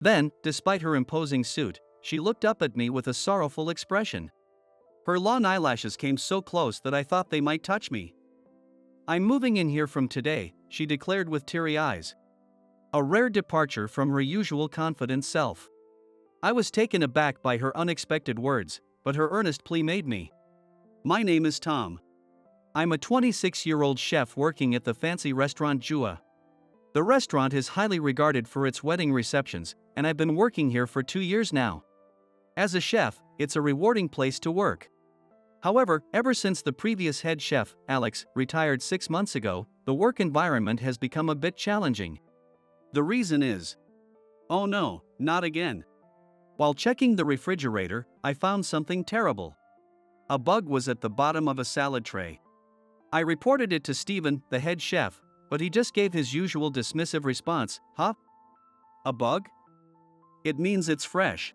Then, despite her imposing suit, she looked up at me with a sorrowful expression. Her long eyelashes came so close that I thought they might touch me. "I'm moving in here from today," she declared with teary eyes. A rare departure from her usual confident self. I was taken aback by her unexpected words, but her earnest plea made me. "My name is Tom. I'm a 26-year-old chef working at the fancy restaurant Joua. The restaurant is highly regarded for its wedding receptions, and I've been working here for 2 years now. As a chef, it's a rewarding place to work. However, ever since the previous head chef, Alex, retired 6 months ago, the work environment has become a bit challenging. The reason is... oh no, not again. While checking the refrigerator, I found something terrible. A bug was at the bottom of a salad tray. I reported it to Steven, the head chef, but he just gave his usual dismissive response, "Huh? A bug? It means it's fresh."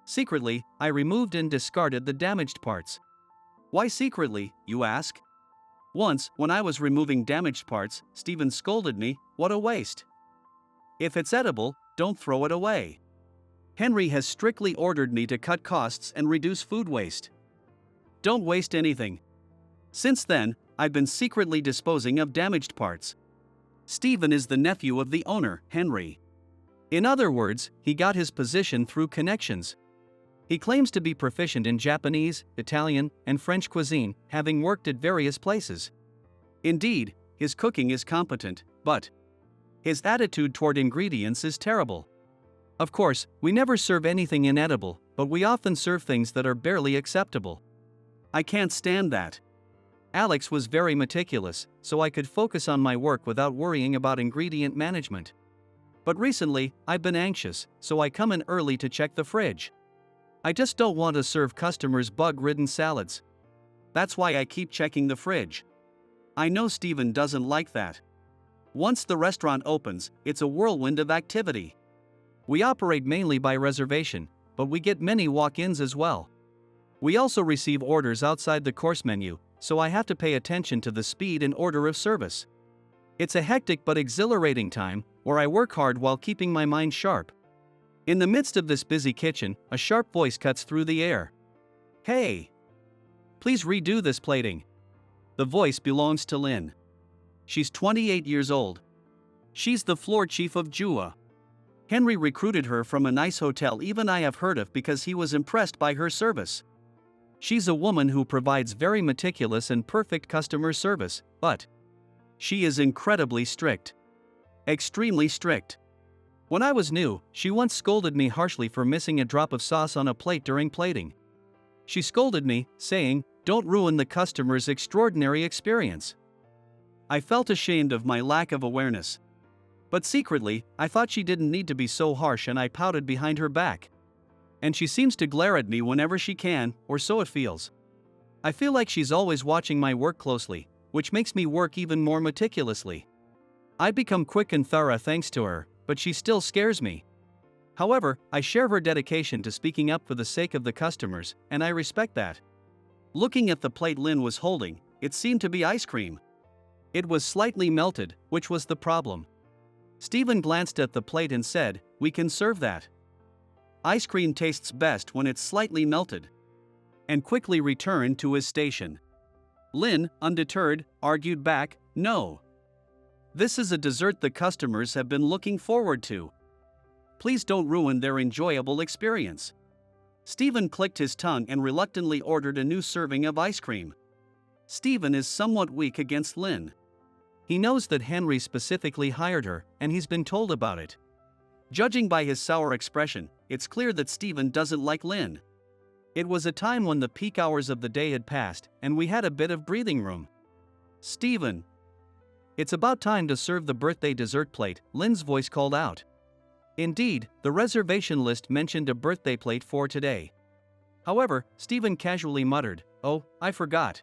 Secretly, I removed and discarded the damaged parts. Why secretly, you ask? Once, when I was removing damaged parts, Steven scolded me, "What a waste. If it's edible, don't throw it away." Henry has strictly ordered me to cut costs and reduce food waste. Don't waste anything. Since then, I've been secretly disposing of damaged parts. Steven is the nephew of the owner, Henry. In other words, he got his position through connections. He claims to be proficient in Japanese, Italian, and French cuisine, having worked at various places. Indeed, his cooking is competent, but his attitude toward ingredients is terrible. Of course, we never serve anything inedible, but we often serve things that are barely acceptable. I can't stand that. Alex was very meticulous, so I could focus on my work without worrying about ingredient management. But recently, I've been anxious, so I come in early to check the fridge. I just don't want to serve customers bug-ridden salads. That's why I keep checking the fridge. I know Steven doesn't like that. Once the restaurant opens, it's a whirlwind of activity. We operate mainly by reservation, but we get many walk-ins as well. We also receive orders outside the course menu, so I have to pay attention to the speed and order of service. It's a hectic but exhilarating time, where I work hard while keeping my mind sharp. In the midst of this busy kitchen, a sharp voice cuts through the air. "Hey! Please redo this plating." The voice belongs to Lynn. She's 28 years old. She's the floor chief of Joua. Henry recruited her from a nice hotel even I have heard of because he was impressed by her service. She's a woman who provides very meticulous and perfect customer service, but she is incredibly strict. Extremely strict. When I was new, she once scolded me harshly for missing a drop of sauce on a plate during plating. She scolded me, saying, "Don't ruin the customer's extraordinary experience." I felt ashamed of my lack of awareness. But secretly, I thought she didn't need to be so harsh, and I pouted behind her back. And she seems to glare at me whenever she can, or so it feels. I feel like she's always watching my work closely, which makes me work even more meticulously. I become quick and thorough thanks to her, but she still scares me. However, I share her dedication to speaking up for the sake of the customers, and I respect that. Looking at the plate Lynn was holding, it seemed to be ice cream. It was slightly melted, which was the problem. Steven glanced at the plate and said, "We can serve that. Ice cream tastes best when it's slightly melted," and quickly returned to his station. Lynn, undeterred, argued back, "No. This is a dessert the customers have been looking forward to. Please don't ruin their enjoyable experience." Steven clicked his tongue and reluctantly ordered a new serving of ice cream. Steven is somewhat weak against Lynn. He knows that Henry specifically hired her, and he's been told about it. Judging by his sour expression, it's clear that Steven doesn't like Lynn. It was a time when the peak hours of the day had passed, and we had a bit of breathing room. "Steven, it's about time to serve the birthday dessert plate," Lynn's voice called out. Indeed, the reservation list mentioned a birthday plate for today. However, Steven casually muttered, "Oh, I forgot."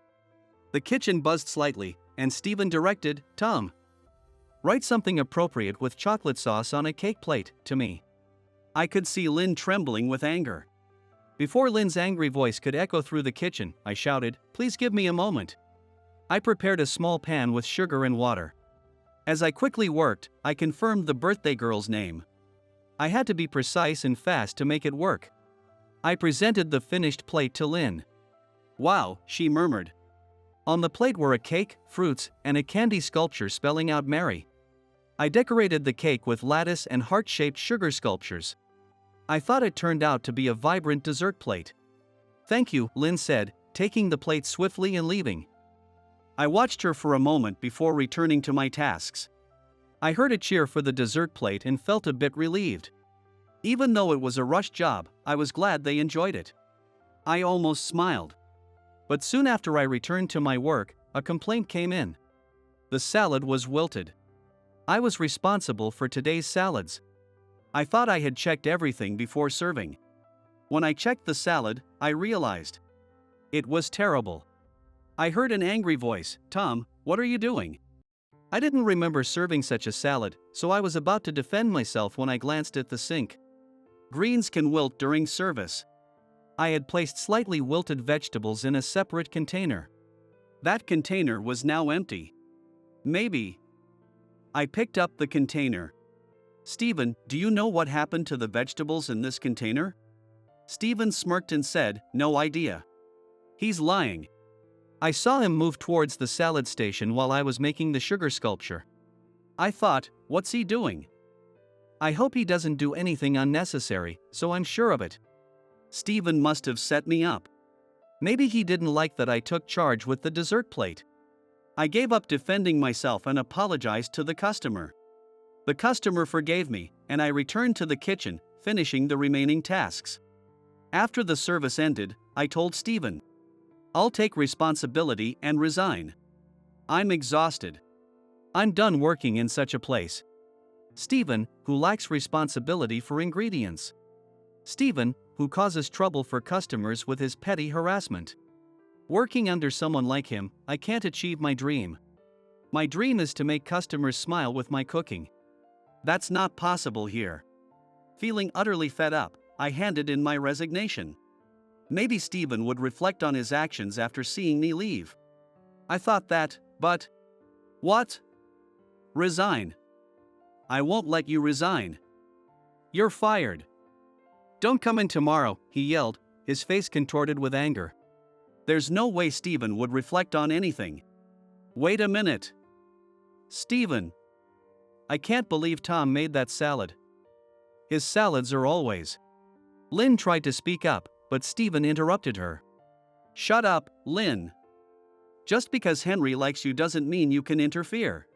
The kitchen buzzed slightly, and Steven directed, "Tom, write something appropriate with chocolate sauce on a cake plate, to me." I could see Lynn trembling with anger. Before Lynn's angry voice could echo through the kitchen, I shouted, "Please give me a moment." I prepared a small pan with sugar and water. As I quickly worked, I confirmed the birthday girl's name. I had to be precise and fast to make it work. I presented the finished plate to Lynn. "Wow," she murmured. On the plate were a cake, fruits, and a candy sculpture spelling out Mary. I decorated the cake with lattice and heart-shaped sugar sculptures. I thought it turned out to be a vibrant dessert plate. "Thank you," Lynn said, taking the plate swiftly and leaving. I watched her for a moment before returning to my tasks. I heard a cheer for the dessert plate and felt a bit relieved. Even though it was a rushed job, I was glad they enjoyed it. I almost smiled. But soon after I returned to my work, a complaint came in. The salad was wilted. I was responsible for today's salads. I thought I had checked everything before serving. When I checked the salad, I realized it was terrible. I heard an angry voice, "Tom, what are you doing?" I didn't remember serving such a salad, so I was about to defend myself when I glanced at the sink. Greens can wilt during service. I had placed slightly wilted vegetables in a separate container. That container was now empty. Maybe. I picked up the container. "Stephen, do you know what happened to the vegetables in this container?" Stephen smirked and said, "No idea." He's lying. I saw him move towards the salad station while I was making the sugar sculpture. I thought, what's he doing? I hope he doesn't do anything unnecessary, so I'm sure of it. Stephen must have set me up. Maybe he didn't like that I took charge with the dessert plate. I gave up defending myself and apologized to the customer. The customer forgave me, and I returned to the kitchen, finishing the remaining tasks. After the service ended, I told Stephen, "I'll take responsibility and resign. I'm exhausted. I'm done working in such a place." Stephen, who lacks responsibility for ingredients. Stephen, who causes trouble for customers with his petty harassment. Working under someone like him, I can't achieve my dream. My dream is to make customers smile with my cooking. That's not possible here. Feeling utterly fed up, I handed in my resignation. Maybe Stephen would reflect on his actions after seeing me leave. I thought that, but... What? Resign. I won't let you resign. You're fired. Don't come in tomorrow, he yelled, his face contorted with anger. There's no way Stephen would reflect on anything. Wait a minute. Stephen. I can't believe Tom made that salad. His salads are always... Lynn tried to speak up, but Stephen interrupted her. Shut up, Lynn. Just because Henry likes you doesn't mean you can interfere.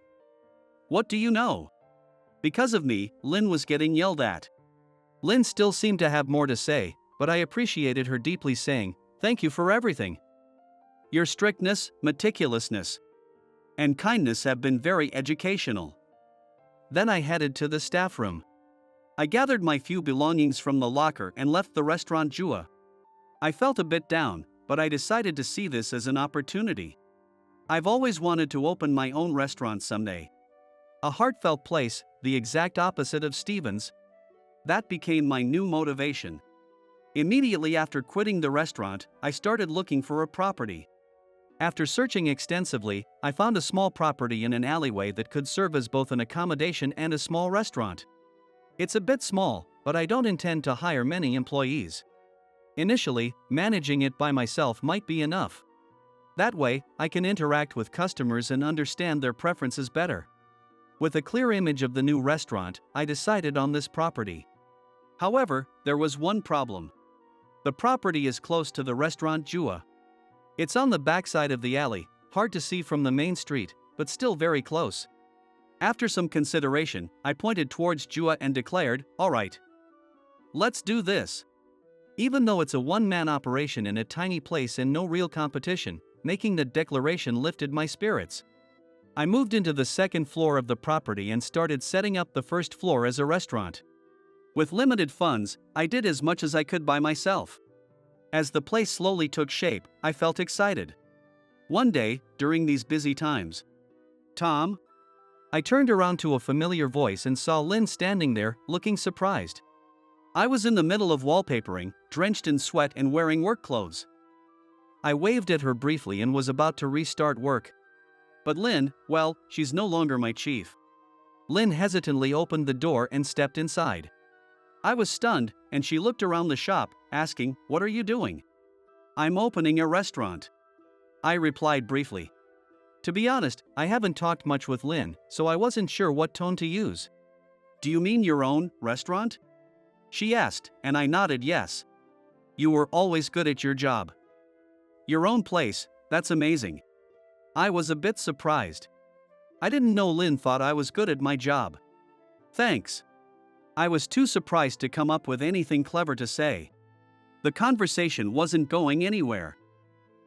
What do you know? Because of me, Lynn was getting yelled at. Lynn still seemed to have more to say, but I appreciated her deeply, saying, "Thank you for everything. Your strictness, meticulousness, and kindness have been very educational." Then I headed to the staff room. I gathered my few belongings from the locker and left the restaurant Joua. I felt a bit down, but I decided to see this as an opportunity. I've always wanted to open my own restaurant someday. A heartfelt place, the exact opposite of Stephen's. That became my new motivation. Immediately after quitting the restaurant, I started looking for a property. After searching extensively, I found a small property in an alleyway that could serve as both an accommodation and a small restaurant. It's a bit small, but I don't intend to hire many employees. Initially, managing it by myself might be enough. That way, I can interact with customers and understand their preferences better. With a clear image of the new restaurant, I decided on this property. However, there was one problem. The property is close to the restaurant Joua. It's on the backside of the alley, hard to see from the main street, but still very close. After some consideration, I pointed towards Joua and declared, "All right. Let's do this." Even though it's a one-man operation in a tiny place and no real competition, making the declaration lifted my spirits. I moved into the second floor of the property and started setting up the first floor as a restaurant. With limited funds, I did as much as I could by myself. As the place slowly took shape, I felt excited. One day, during these busy times, "Tom?" I turned around to a familiar voice and saw Lynn standing there, looking surprised. I was in the middle of wallpapering, drenched in sweat and wearing work clothes. I waved at her briefly and was about to restart work. But Lynn, well, she's no longer my chief. Lynn hesitantly opened the door and stepped inside. I was stunned, and she looked around the shop, asking, "What are you doing?" "I'm opening a restaurant," I replied briefly. To be honest, I haven't talked much with Lynn, so I wasn't sure what tone to use. "Do you mean your own restaurant?" she asked, and I nodded yes. "You were always good at your job." "Your own place, that's amazing." I was a bit surprised. I didn't know Lynn thought I was good at my job. "Thanks." I was too surprised to come up with anything clever to say. The conversation wasn't going anywhere.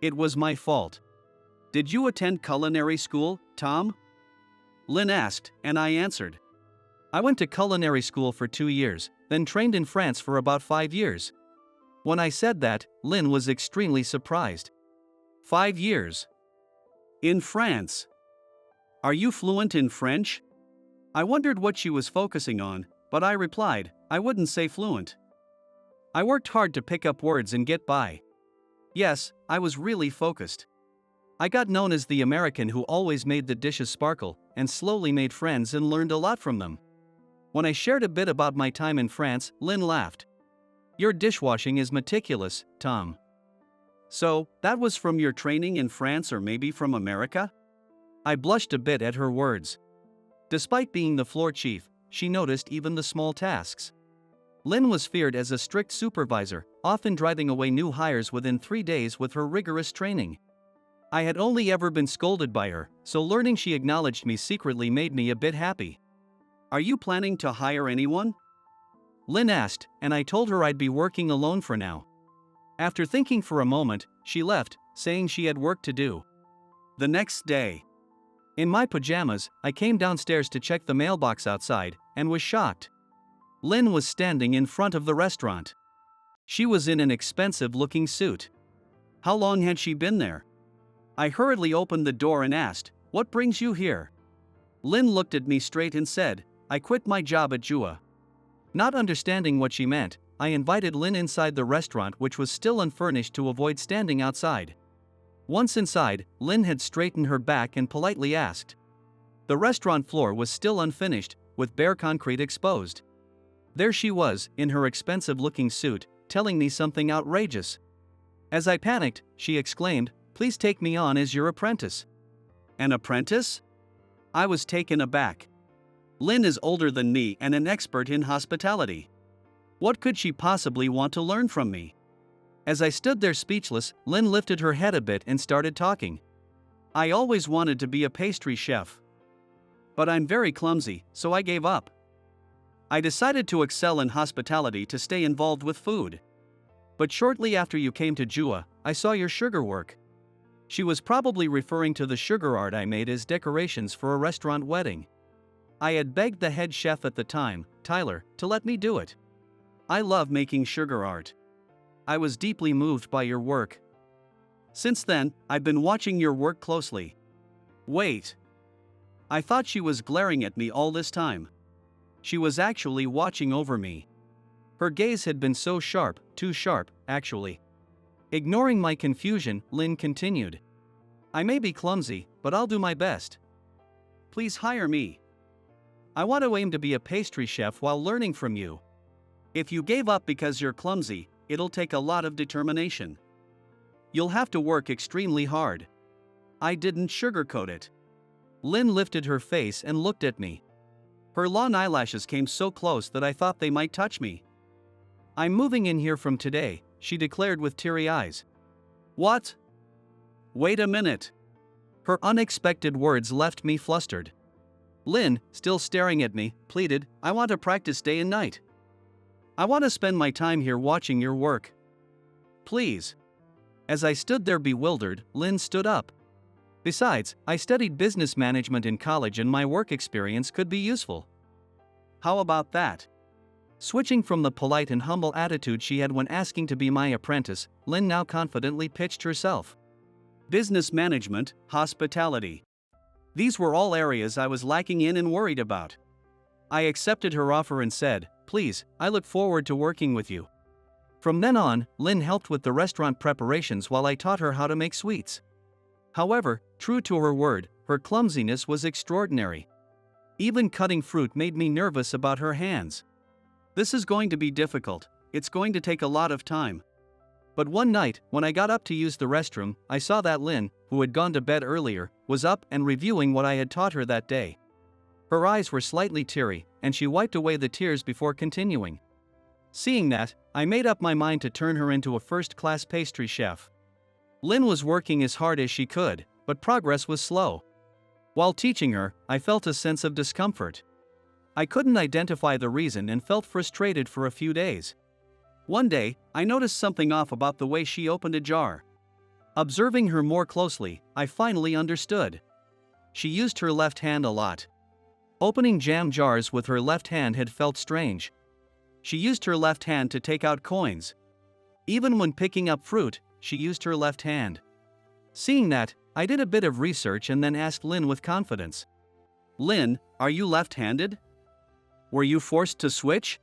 It was my fault. "Did you attend culinary school, Tom?" Lynn asked, and I answered. "I went to culinary school for 2 years, then trained in France for about 5 years." When I said that, Lynn was extremely surprised. 5 years? In France? Are you fluent in French? I wondered what she was focusing on, but I replied, I wouldn't say fluent. I worked hard to pick up words and get by. Yes, I was really focused. I got known as the American who always made the dishes sparkle, and slowly made friends and learned a lot from them. When I shared a bit about my time in France, Lynn laughed. "Your dishwashing is meticulous, Tom." "So, that was from your training in France or maybe from America?" I blushed a bit at her words. Despite being the floor chief, she noticed even the small tasks. Lynn was feared as a strict supervisor, often driving away new hires within 3 days with her rigorous training. I had only ever been scolded by her, so learning she acknowledged me secretly made me a bit happy. "Are you planning to hire anyone?" Lynn asked, and I told her I'd be working alone for now. After thinking for a moment, she left, saying she had work to do. The next day, in my pajamas, I came downstairs to check the mailbox outside, and was shocked. Lynn was standing in front of the restaurant. She was in an expensive-looking suit. How long had she been there? I hurriedly opened the door and asked, "What brings you here?" Lynn looked at me straight and said, "I quit my job at Joua." Not understanding what she meant, I invited Lynn inside the restaurant, which was still unfurnished, to avoid standing outside. Once inside, Lynn had straightened her back and politely asked. The restaurant floor was still unfinished, with bare concrete exposed. There she was, in her expensive-looking suit, telling me something outrageous. As I panicked, she exclaimed, "Please take me on as your apprentice." An apprentice? I was taken aback. Lynn is older than me and an expert in hospitality. What could she possibly want to learn from me? As I stood there speechless, Lynn lifted her head a bit and started talking. "I always wanted to be a pastry chef. But I'm very clumsy, so I gave up. I decided to excel in hospitality to stay involved with food. But shortly after you came to Joua, I saw your sugar work." She was probably referring to the sugar art I made as decorations for a restaurant wedding. I had begged the head chef at the time, Tyler, to let me do it. "I love making sugar art. I was deeply moved by your work. Since then, I've been watching your work closely." Wait. I thought she was glaring at me all this time. She was actually watching over me. Her gaze had been so sharp, too sharp, actually. Ignoring my confusion, Lynn continued. "I may be clumsy, but I'll do my best. Please hire me. I want to aim to be a pastry chef while learning from you. If you gave up because you're clumsy, it'll take a lot of determination. You'll have to work extremely hard." I didn't sugarcoat it. Lynn lifted her face and looked at me. Her long eyelashes came so close that I thought they might touch me. "I'm moving in here from today," she declared with teary eyes. "What? Wait a minute." Her unexpected words left me flustered. Lynn, still staring at me, pleaded, "I want to practice day and night. I want to spend my time here watching your work. Please." As I stood there bewildered, Lynn stood up. "Besides, I studied business management in college and my work experience could be useful." "How about that?" Switching from the polite and humble attitude she had when asking to be my apprentice, Lynn now confidently pitched herself. Business management, hospitality. These were all areas I was lacking in and worried about. I accepted her offer and said, "Please, I look forward to working with you." From then on, Lynn helped with the restaurant preparations while I taught her how to make sweets. However, true to her word, her clumsiness was extraordinary. Even cutting fruit made me nervous about her hands. This is going to be difficult, it's going to take a lot of time. But one night, when I got up to use the restroom, I saw that Lynn, who had gone to bed earlier, was up and reviewing what I had taught her that day. Her eyes were slightly teary, and she wiped away the tears before continuing. Seeing that, I made up my mind to turn her into a first-class pastry chef. Lynn was working as hard as she could, but progress was slow. While teaching her, I felt a sense of discomfort. I couldn't identify the reason and felt frustrated for a few days. One day, I noticed something off about the way she opened a jar. Observing her more closely, I finally understood. She used her left hand a lot. Opening jam jars with her left hand had felt strange. She used her left hand to take out coins. Even when picking up fruit, she used her left hand. Seeing that, I did a bit of research and then asked Lynn with confidence. "Lynn, are you left-handed? Were you forced to switch?"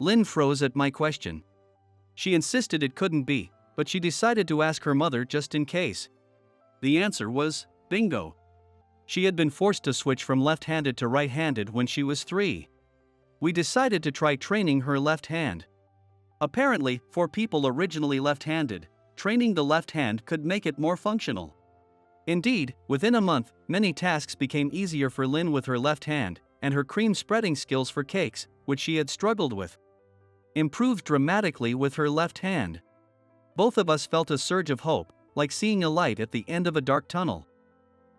Lynn froze at my question. She insisted it couldn't be, but she decided to ask her mother just in case. The answer was, bingo. She had been forced to switch from left-handed to right-handed when she was 3. We decided to try training her left hand. Apparently, for people originally left-handed, training the left hand could make it more functional. Indeed, within a month, many tasks became easier for Lynn with her left hand, and her cream spreading skills for cakes, which she had struggled with, improved dramatically with her left hand. Both of us felt a surge of hope, like seeing a light at the end of a dark tunnel.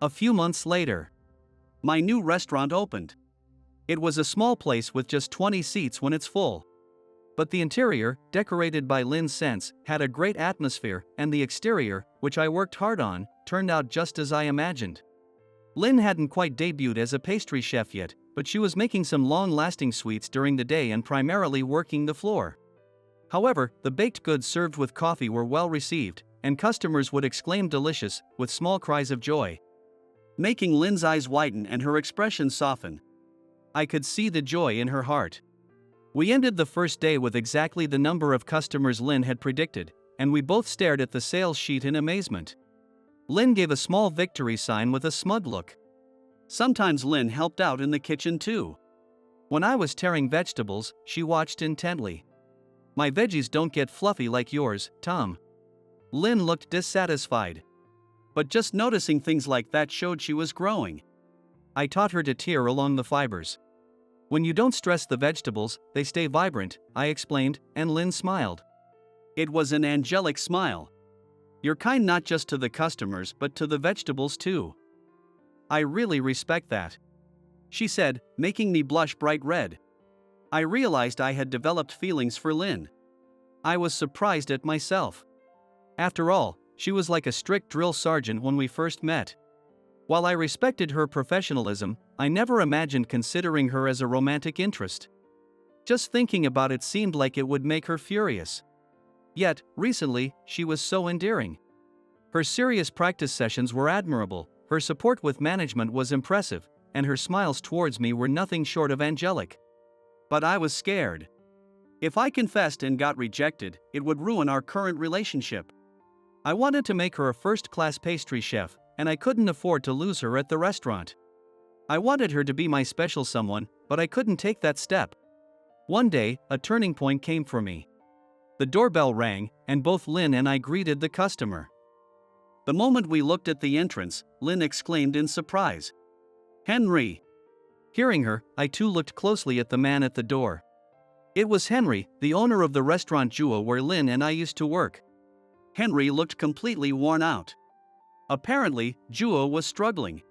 A few months later, my new restaurant opened. It was a small place with just 20 seats when it's full. But the interior, decorated by Lynn's sense, had a great atmosphere, and the exterior, which I worked hard on, turned out just as I imagined. Lynn hadn't quite debuted as a pastry chef yet, but she was making some long-lasting sweets during the day and primarily working the floor. However, the baked goods served with coffee were well received, and customers would exclaim delicious, with small cries of joy, making Lynn's eyes widen and her expression soften. I could see the joy in her heart. We ended the first day with exactly the number of customers Lynn had predicted, and we both stared at the sales sheet in amazement. Lynn gave a small victory sign with a smug look. Sometimes Lynn helped out in the kitchen too. When I was tearing vegetables, she watched intently. "My veggies don't get fluffy like yours, Tom." Lynn looked dissatisfied. But just noticing things like that showed she was growing. I taught her to tear along the fibers. "When you don't stress the vegetables, they stay vibrant," I explained, and Lynn smiled. It was an angelic smile. "You're kind not just to the customers but to the vegetables too. I really respect that," she said, making me blush bright red. I realized I had developed feelings for Lynn. I was surprised at myself. After all, she was like a strict drill sergeant when we first met. While I respected her professionalism, I never imagined considering her as a romantic interest. Just thinking about it seemed like it would make her furious. Yet, recently, she was so endearing. Her serious practice sessions were admirable, her support with management was impressive, and her smiles towards me were nothing short of angelic. But I was scared. If I confessed and got rejected, it would ruin our current relationship. I wanted to make her a first-class pastry chef, and I couldn't afford to lose her at the restaurant. I wanted her to be my special someone, but I couldn't take that step. One day, a turning point came for me. The doorbell rang, and both Lynn and I greeted the customer. The moment we looked at the entrance, Lynn exclaimed in surprise, "Henry!" Hearing her, I too looked closely at the man at the door. It was Henry, the owner of the restaurant Joua where Lynn and I used to work. Henry looked completely worn out. Apparently, Joua was struggling.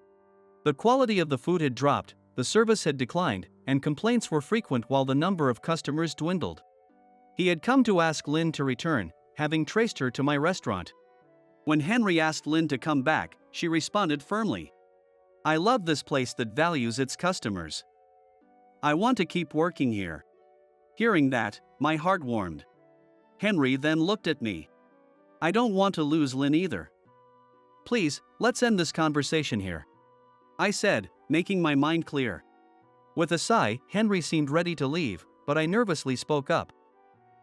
The quality of the food had dropped, the service had declined, and complaints were frequent while the number of customers dwindled. He had come to ask Lynn to return, having traced her to my restaurant. When Henry asked Lynn to come back, she responded firmly, "I love this place that values its customers. I want to keep working here." Hearing that, my heart warmed. Henry then looked at me. "I don't want to lose Lynn either. Please, let's end this conversation here," I said, making my mind clear. With a sigh, Henry seemed ready to leave, but I nervously spoke up.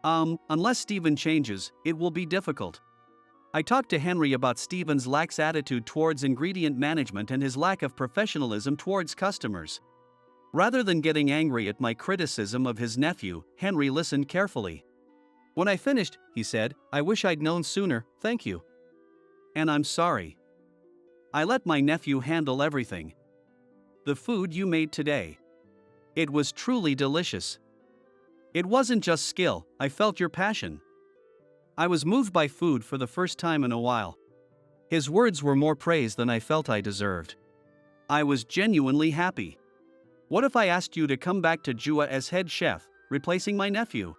Unless Stephen changes, it will be difficult." I talked to Henry about Stephen's lax attitude towards ingredient management and his lack of professionalism towards customers. Rather than getting angry at my criticism of his nephew, Henry listened carefully. When I finished, he said, "I wish I'd known sooner, thank you. And I'm sorry. I let my nephew handle everything. The food you made today. It was truly delicious. It wasn't just skill, I felt your passion." I was moved by food for the first time in a while. His words were more praise than I felt I deserved. I was genuinely happy. "What if I asked you to come back to Joua as head chef, replacing my nephew?"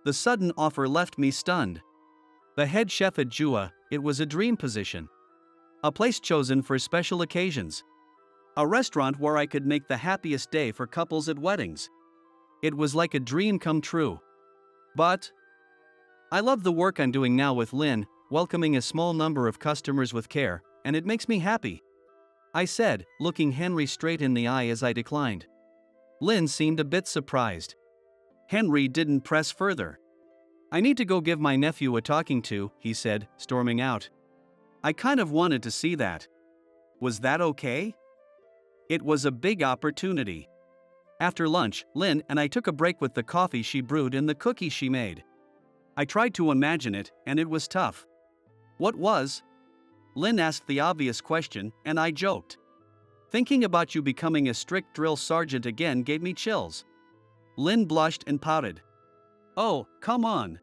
The sudden offer left me stunned. The head chef at Joua, it was a dream position. A place chosen for special occasions. A restaurant where I could make the happiest day for couples at weddings. It was like a dream come true. But I love the work I'm doing now with Lynn, welcoming a small number of customers with care, and it makes me happy, I said, looking Henry straight in the eye as I declined. Lynn seemed a bit surprised. Henry didn't press further. "I need to go give my nephew a talking to," he said, storming out. I kind of wanted to see that. Was that okay? It was a big opportunity. After lunch, Lynn and I took a break with the coffee she brewed and the cookies she made. I tried to imagine it, and it was tough. "What was?" Lynn asked the obvious question, and I joked. "Thinking about you becoming a strict drill sergeant again gave me chills." Lynn blushed and pouted. "Oh, come on."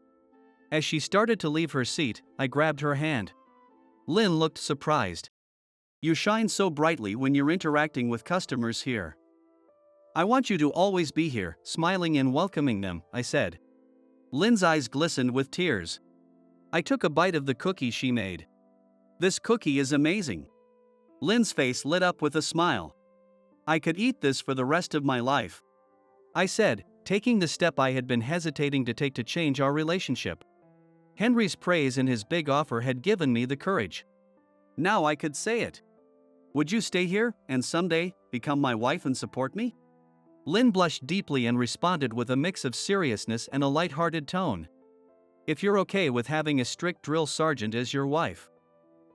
As she started to leave her seat, I grabbed her hand. Lynn looked surprised. "You shine so brightly when you're interacting with customers here. I want you to always be here, smiling and welcoming them," I said. Lynn's eyes glistened with tears. I took a bite of the cookie she made. "This cookie is amazing." Lynn's face lit up with a smile. "I could eat this for the rest of my life," I said, taking the step I had been hesitating to take to change our relationship. Henry's praise and his big offer had given me the courage. Now I could say it. "Would you stay here, and someday, become my wife and support me?" Lynn blushed deeply and responded with a mix of seriousness and a light-hearted tone. "If you're okay with having a strict drill sergeant as your wife."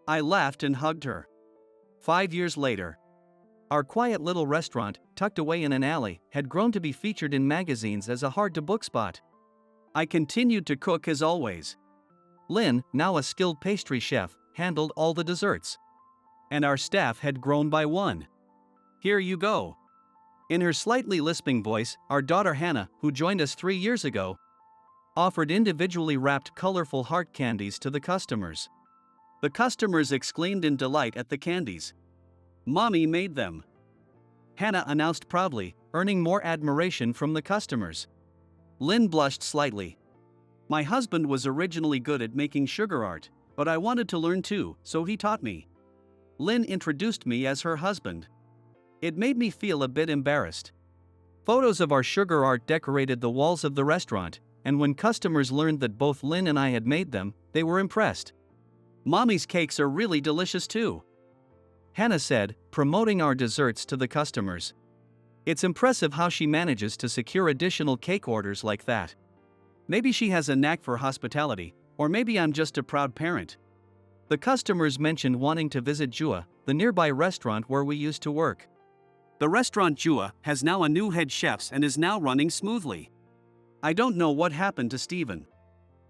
I laughed and hugged her. 5 years later. Our quiet little restaurant, tucked away in an alley, had grown to be featured in magazines as a hard-to-book spot. I continued to cook as always. Lynn, now a skilled pastry chef, handled all the desserts. And our staff had grown by one. "Here you go." In her slightly lisping voice, our daughter Hannah, who joined us 3 years ago, offered individually wrapped colorful heart candies to the customers. The customers exclaimed in delight at the candies. "Mommy made them," Hannah announced proudly, earning more admiration from the customers. Lynn blushed slightly. "My husband was originally good at making sugar art, but I wanted to learn too, so he taught me." Lynn introduced me as her husband. It made me feel a bit embarrassed. Photos of our sugar art decorated the walls of the restaurant, and when customers learned that both Lynn and I had made them, they were impressed. "Mommy's cakes are really delicious too," Hannah said, promoting our desserts to the customers. It's impressive how she manages to secure additional cake orders like that. Maybe she has a knack for hospitality, or maybe I'm just a proud parent. The customers mentioned wanting to visit Joua, the nearby restaurant where we used to work. The restaurant Joua has now a new head chef and is now running smoothly. I don't know what happened to Stephen,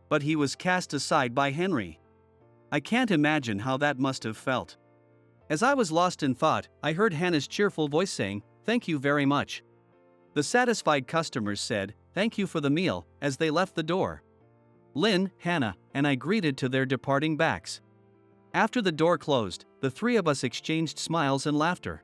but he was cast aside by Henry. I can't imagine how that must have felt. As I was lost in thought, I heard Hannah's cheerful voice saying, "Thank you very much." The satisfied customers said, "Thank you for the meal," as they left the door. Lynn, Hannah, and I greeted to their departing backs. After the door closed, the three of us exchanged smiles and laughter.